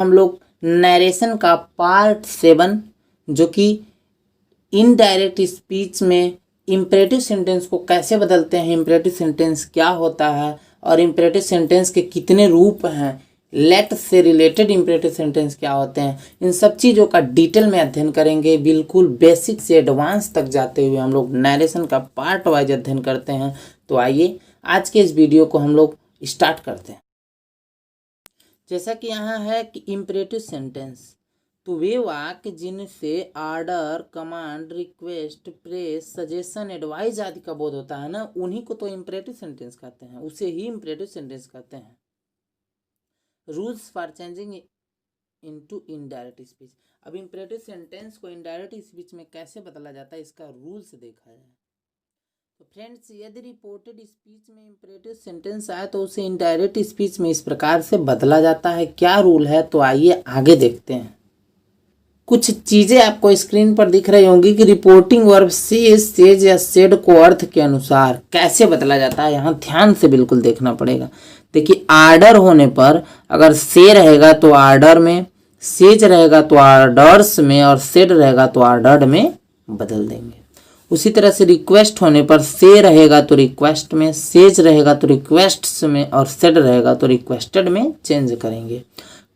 हम लोग नरेशन का पार्ट 7 जो कि इनडायरेक्ट स्पीच में इम्परेटिव सेंटेंस को कैसे बदलते हैं, इम्परेटिव सेंटेंस क्या होता है और इम्परेटिव सेंटेंस के कितने रूप हैं, लेट से रिलेटेड इम्परेटिव सेंटेंस क्या होते हैं, इन सब चीज़ों का डिटेल में अध्ययन करेंगे। बिल्कुल बेसिक से एडवांस तक जाते हुए हम लोग नरेशन का पार्ट वाइज अध्ययन करते हैं। तो आइए आज के इस वीडियो को हम लोग स्टार्ट करते हैं। जैसा कि यहाँ है कि इम्परेटिव सेंटेंस तो वे वाक्य जिनसे order, command, request, press, suggestion, advice आदि का बोध होता है ना, उन्हीं को तो इम्परेटिव सेंटेंस कहते हैं, उसे ही इम्परेटिव सेंटेंस कहते हैं। Rules for changing into indirect speech. अब इम्परेटिव सेंटेंस को इनडायरेक्ट स्पीच में कैसे बदला जाता है, इसका रूल्स देखा जाए तो फ्रेंड्स, यदि रिपोर्टेड स्पीच में इम्परेटिव सेंटेंस आए तो उसे इनडायरेक्ट स्पीच में इस प्रकार से बदला जाता है। क्या रूल है, तो आइए आगे देखते हैं। कुछ चीजें आपको स्क्रीन पर दिख रही होंगी कि रिपोर्टिंग वर्ब से, सेज या सेड को अर्थ के अनुसार कैसे बदला जाता है। यहाँ ध्यान से बिल्कुल देखना पड़ेगा। देखिए, आर्डर होने पर अगर से रहेगा तो आर्डर में, सेज रहेगा तो आर्डर्स में और सेड रहेगा तो आर्डर्ड में बदल देंगे। उसी तरह से रिक्वेस्ट होने पर से रहेगा तो रिक्वेस्ट में, सेज रहेगा तो रिक्वेस्ट्स में और सेड रहेगा तो रिक्वेस्टेड में चेंज करेंगे।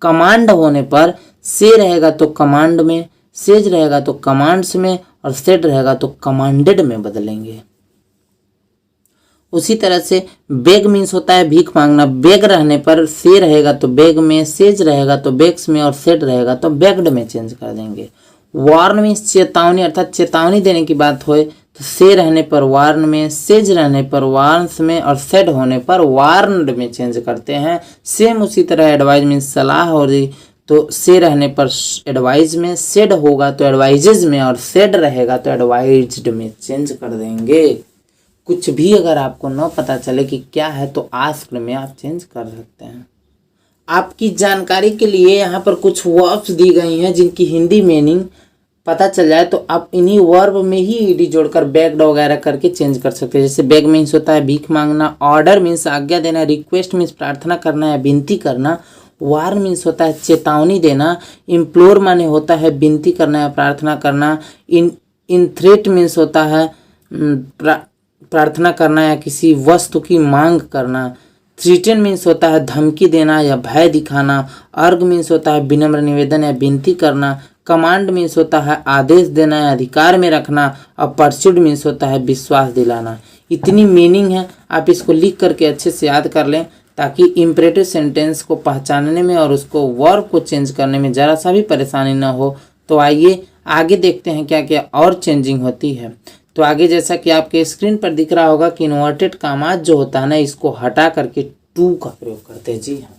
कमांड होने पर से रहेगा तो कमांड में, सेज रहेगा तो कमांड्स में और सेड रहेगा तो कमांडेड में बदलेंगे। उसी तरह से बेग मीन्स होता है भीख मांगना। बेग रहने पर से रहेगा तो बेग में, सेज रहेगा तो बेग्स में और सेड रहेगा तो बेग्ड में चेंज कर देंगे। वार्न मीन्स चेतावनी, अर्थात चेतावनी देने की बात होए तो से रहने पर वार्न में, सेज रहने पर वार्न्स में और सेड होने पर वार्नड में चेंज करते हैं। सेम उसी तरह एडवाइज मीन्स सलाह हो रही तो से रहने पर एडवाइज में, सेड होगा तो एडवाइजेज में और सेड रहेगा तो एडवाइज्ड में चेंज कर देंगे। कुछ भी अगर आपको न पता चले कि क्या है तो आस्क्ड में आप चेंज कर सकते हैं। आपकी जानकारी के लिए यहाँ पर कुछ वर्ब्स दी गई हैं जिनकी हिंदी मीनिंग पता चल जाए तो आप इन्हीं वर्ब में ही ईडी जोड़कर बेग्ड वगैरह करके चेंज कर सकते हैं। जैसे बेग मीन्स होता है भीख मांगना, ऑर्डर मीन्स आज्ञा देना, रिक्वेस्ट मीन्स प्रार्थना करना या विनती करना, वार्न मीन्स होता है चेतावनी देना, इम्प्लोर माने होता है विनती करना या प्रार्थना करना, इन थ्रेट मीन्स होता है प्रार्थना करना या किसी वस्तु की मांग करना, थ्रीटन मीन्स होता है धमकी देना या भय दिखाना, अर्ग मीन्स होता है विनम्र निवेदन या विनती करना, कमांड मीन्स होता है आदेश देना या अधिकार में रखना और परस्यूड मीन्स होता है विश्वास दिलाना। इतनी मीनिंग है, आप इसको लिख करके अच्छे से याद कर लें ताकि इम्परेटिव सेंटेंस को पहचानने में और उसको वर्ब को चेंज करने में ज़रा सा भी परेशानी ना हो। तो आइए आगे देखते हैं क्या क्या और चेंजिंग होती है। तो आगे जैसा कि आपके स्क्रीन पर दिख रहा होगा कि इन्वर्टेड कामाज जो होता है ना, इसको हटा करके टू का प्रयोग करते हैं। जी हाँ,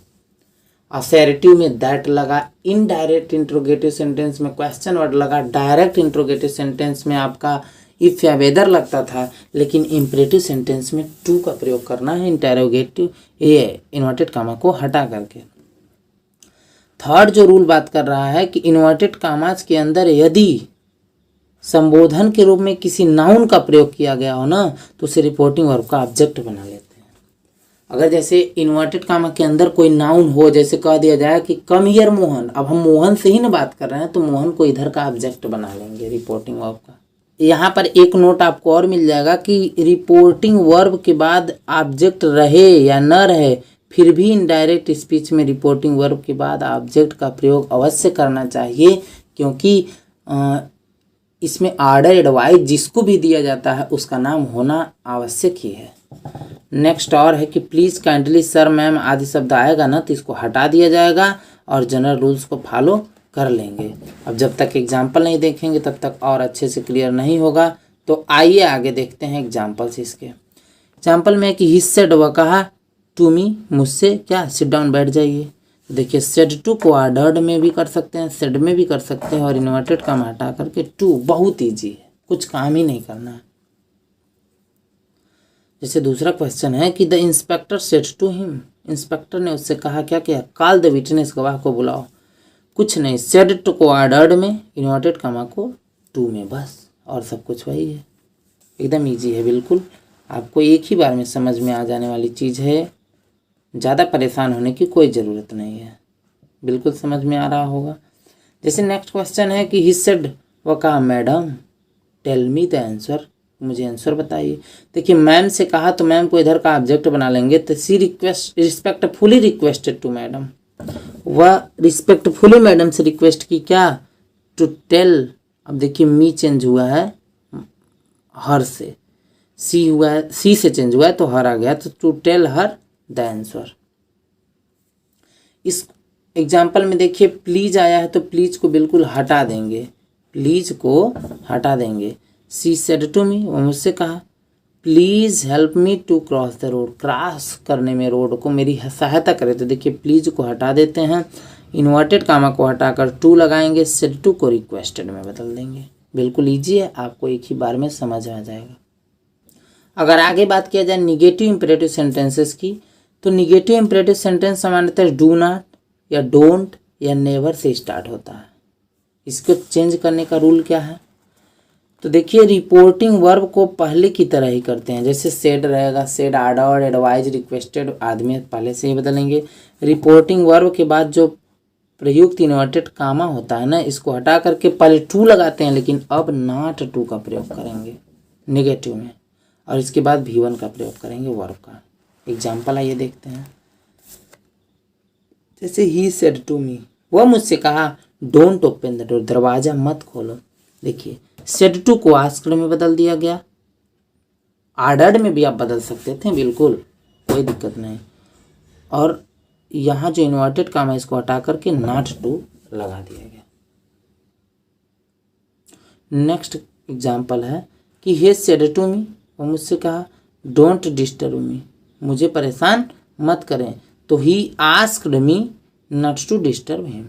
असर्टिव में दैट लगा, इनडायरेक्ट इंट्रोगेटिव सेंटेंस में क्वेश्चन वर्ड लगा, डायरेक्ट इंट्रोगेटिव सेंटेंस में आपका इफ या वेदर लगता था, लेकिन इम्परेटिव सेंटेंस में टू का प्रयोग करना है इंटरोगेटिव ये इन्वर्टेड कामा को हटा करके। थर्ड जो रूल बात कर रहा है कि इन्वर्टेड कामाज के अंदर यदि संबोधन के रूप में किसी नाउन का प्रयोग किया गया हो ना, तो उसे रिपोर्टिंग वर्ब का ऑब्जेक्ट बना लेते हैं। अगर जैसे इन्वर्टेड कामा के अंदर कोई नाउन हो, जैसे कह दिया जाए कि कम हियर मोहन, अब हम मोहन से ही ना बात कर रहे हैं तो मोहन को इधर का ऑब्जेक्ट बना लेंगे रिपोर्टिंग वर्ब का। यहाँ पर एक नोट आपको और मिल जाएगा कि रिपोर्टिंग वर्ब के बाद ऑब्जेक्ट रहे या न रहे, फिर भी इनडायरेक्ट स्पीच में रिपोर्टिंग वर्ब के बाद ऑब्जेक्ट का प्रयोग अवश्य करना चाहिए, क्योंकि इसमें ऑर्डर, एडवाइस जिसको भी दिया जाता है उसका नाम होना आवश्यक ही है। नेक्स्ट और है कि प्लीज़, काइंडली, सर, मैम आदि शब्द आएगा ना तो इसको हटा दिया जाएगा और जनरल रूल्स को फॉलो कर लेंगे। अब जब तक एग्जाम्पल नहीं देखेंगे तब तक और अच्छे से क्लियर नहीं होगा। तो आइए आगे देखते हैं एग्जाम्पल्स इसके। एग्जाम्पल में कि ही सेड, वह कहा, टू मी, मुझसे, क्या, सिट डाउन, बैठ जाइए। देखिए, सेड टू को ऑर्डर्ड में भी कर सकते हैं, सेड में भी कर सकते हैं और इन्वर्टेड का हटा करके टू, बहुत ईजी है, कुछ काम ही नहीं करना है। जैसे दूसरा क्वेश्चन है कि the inspector said to him, inspector ने उससे कहा, क्या किया, कॉल द विटनेस, गवाह को बुलाओ। कुछ नहीं, सेड टू को ऑर्डर्ड में, इन्वर्टेड कामा को टू में, बस, और सब कुछ वही है। एकदम ईजी है, बिल्कुल आपको एक ही बार में समझ में आ जाने वाली चीज़ है, ज़्यादा परेशान होने की कोई ज़रूरत नहीं है। बिल्कुल समझ में आ रहा होगा। जैसे नेक्स्ट क्वेश्चन है कि ही सेड, वह कहा madam tell me the answer, मुझे आंसर बताइए। देखिए मैम से कहा तो मैम को इधर का ऑब्जेक्ट बना लेंगे, तो सी रिस्पेक्टफुली रिक्वेस्टेड टू मैडम, वह रिस्पेक्टफुली मैडम से रिक्वेस्ट की क्या, टू टेल। अब देखिए मी चेंज हुआ है हर से, सी हुआ है, सी से चेंज हुआ है तो हर आ गया, तो to tell her the answer. इस एग्जाम्पल में देखिए प्लीज आया है तो प्लीज को बिल्कुल हटा देंगे, प्लीज को हटा देंगे। सी सेड टू मी, वो मुझसे कहा please help me to cross the road, cross करने में रोड को मेरी सहायता करे, तो देखिए प्लीज को हटा देते हैं, इन्वर्टेड कामा को हटाकर टू लगाएंगे, सेड टू को रिक्वेस्टेड में बदल देंगे। बिल्कुल ईजी है, आपको एक ही बार में समझ आ जाएगा। अगर आगे बात किया जाए निगेटिव इंपेरेटिव सेंटेंसेस की, तो निगेटिव इंपेरेटिव सेंटेंस सामान्यतः डू नॉट या डोंट या नेवर से स्टार्ट होता है। इसको चेंज करने का रूल क्या है, तो देखिए रिपोर्टिंग वर्ब को पहले की तरह ही करते हैं, जैसे सेड रहेगा, सेड, आर्डर, एडवाइज, रिक्वेस्टेड, आदमी पहले से ही बदलेंगे। रिपोर्टिंग वर्ब के बाद जो प्रयुक्त इन्वर्टेड कामा होता है ना, इसको हटा करके पहले टू लगाते हैं, लेकिन अब नॉट टू का प्रयोग करेंगे निगेटिव में, और इसके बाद V1 का प्रयोग करेंगे वर्ब का। एग्जाम्पल आइए देखते हैं। जैसे ही सेड टू मी, वह मुझसे कहा डोंट ओपन द डोर, दरवाजा मत खोलो। देखिए सेड टू को आस्क्ड में बदल दिया गया, आर्डर्ड में भी आप बदल सकते थे, बिल्कुल कोई दिक्कत नहीं, और यहाँ जो इन्वर्टेड काम है इसको हटा करके नॉट टू लगा दिया गया। नेक्स्ट एग्जाम्पल है कि he said to me, वो मुझसे कहा डोंट डिस्टर्ब मी, मुझे परेशान मत करें, तो he asked me not to disturb him,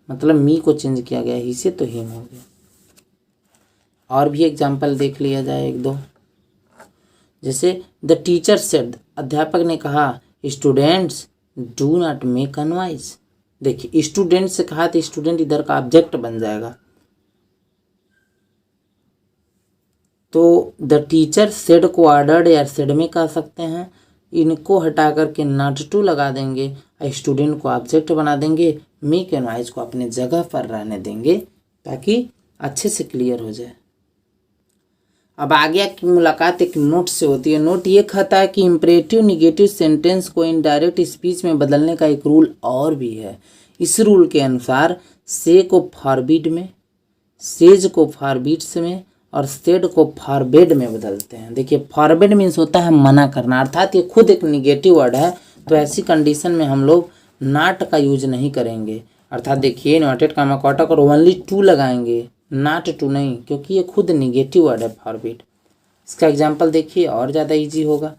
मतलब मी को चेंज किया गया ही से, तो हिम हो गया। और भी एग्जाम्पल देख लिया जाए एक दो। जैसे द टीचर सेड, अध्यापक ने कहा students do not make a noise. देखिए स्टूडेंट से कहा तो स्टूडेंट इधर का ऑब्जेक्ट बन जाएगा, तो द टीचर सेड को ऑर्डर्ड या सेड में कह सकते हैं, इनको हटा करके नॉट टू लगा देंगे, स्टूडेंट को ऑब्जेक्ट बना देंगे, मेक ए नॉइज को अपने जगह पर रहने देंगे ताकि अच्छे से क्लियर हो जाए। अब आगे की मुलाकात एक नोट से होती है। नोट ये कहता है कि इंपरेटिव निगेटिव सेंटेंस को इनडायरेक्ट स्पीच में बदलने का एक रूल और भी है। इस रूल के अनुसार से को फॉरबिड में, सेज को फॉरबिड्स में और सेड को फॉरबेड में बदलते हैं। देखिए फॉरबेड मीन्स होता है मना करना, अर्थात ये खुद एक निगेटिव वर्ड है, तो ऐसी कंडीशन में हम लोग नॉट का यूज नहीं करेंगे, अर्थात देखिए इन्वर्टेड कामा को हटाकर ओनली टू लगाएंगे, नॉट टू नहीं, क्योंकि ये खुद निगेटिव वर्ड है फॉरबिड। इसका एग्जाम्पल देखिए और ज़्यादा इजी होगा।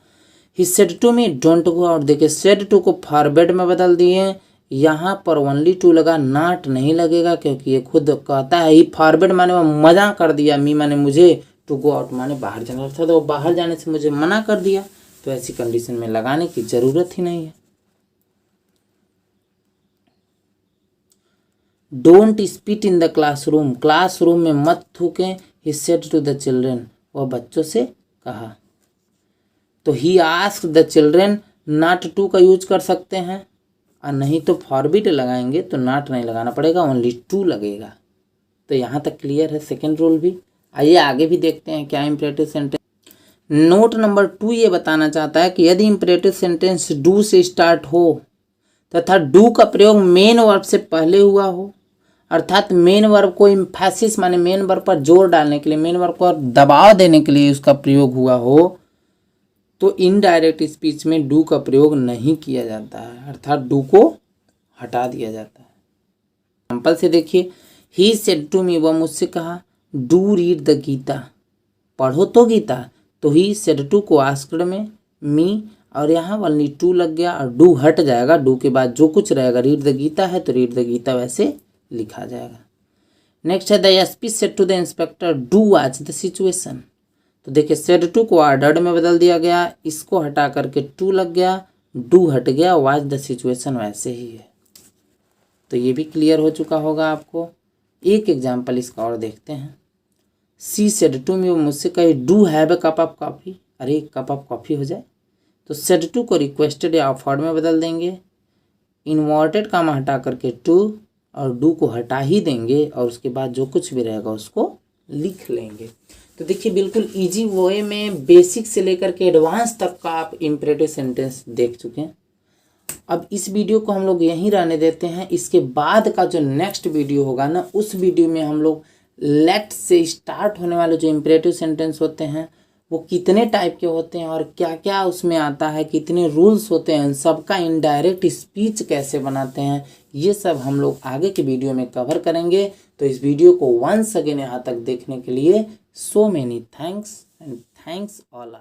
He said to me don't go out, देखिए सेड टू को फॉरबेड में बदल दिए, यहाँ पर ओनली टू लगा, नॉट नहीं लगेगा क्योंकि ये खुद कहता है, ही फॉरबेड माने वो मना कर दिया, मी माने मुझे, टू गो आउट माने बाहर जाना, अर्थात वो बाहर जाने से मुझे मना कर दिया, तो ऐसी कंडीशन में लगाने की जरूरत ही नहीं है। Don't spit in the classroom, classroom में मत थूकें, he said to the children, वह बच्चों से कहा, तो he asked the children, not to का यूज कर सकते हैं, और नहीं तो फॉरबिड लगाएंगे तो नॉट नहीं लगाना पड़ेगा, ओनली टू लगेगा। तो यहाँ तक क्लियर है सेकेंड रूल भी। आइए आगे भी देखते हैं क्या इंपरेटिव सेंटेंस। नोट नंबर 2 ये बताना चाहता है कि यदि इंपरेटिव सेंटेंस डू से स्टार्ट हो तथा डू का प्रयोग मेन वर्ब से पहले हुआ हो, अर्थात मेन वर्ब को इम्फेसिस माने मेन वर्ब पर जोर डालने के लिए, मेन वर्ब को दबाव देने के लिए उसका प्रयोग हुआ हो, तो इनडायरेक्ट स्पीच में डू का प्रयोग नहीं किया जाता है, अर्थात डू को हटा दिया जाता है। एग्जाम्पल से देखिए, ही सेड टू मी, वह मुझसे कहा, डू रीड द गीता, पढ़ो तो गीता, तो ही सेड टू को आस्क्ड में मी, और यहाँ ओनली टू लग गया और डू हट जाएगा, डू के बाद जो कुछ रहेगा, रीड द गीता है तो रीड द गीता वैसे लिखा जाएगा। नेक्स्ट है the SP said to the inspector do watch the situation, तो देखिए सेड टू को ऑर्डर्ड में बदल दिया गया, इसको हटा करके टू लग गया, डू हट गया, वॉच द सिचुएशन वैसे ही है। तो ये भी क्लियर हो चुका होगा आपको। एक एग्जाम्पल इसका और देखते हैं। सी सेड टू मी, वो मुझसे कहे do have a cup of coffee, अरे कप ऑफ कॉफ़ी हो जाए, तो सेड टू को रिक्वेस्टेड या ऑफर्ड में बदल देंगे, इन्वर्टेड कामा हटा करके टू और डू को हटा ही देंगे और उसके बाद जो कुछ भी रहेगा उसको लिख लेंगे। तो देखिए बिल्कुल इजी वे में बेसिक से लेकर के एडवांस तक का आप इम्परेटिव सेंटेंस देख चुके हैं। अब इस वीडियो को हम लोग यहीं रहने देते हैं। इसके बाद का जो नेक्स्ट वीडियो होगा ना, उस वीडियो में हम लोग लेट से स्टार्ट होने वाले जो इम्परेटिव सेंटेंस होते हैं वो कितने टाइप के होते हैं और क्या क्या उसमें आता है, कितने रूल्स होते हैं, सबका इनडायरेक्ट स्पीच कैसे बनाते हैं, ये सब हम लोग आगे के वीडियो में कवर करेंगे। तो इस वीडियो को वंस अगेन यहाँ तक देखने के लिए so many thanks and thanks all.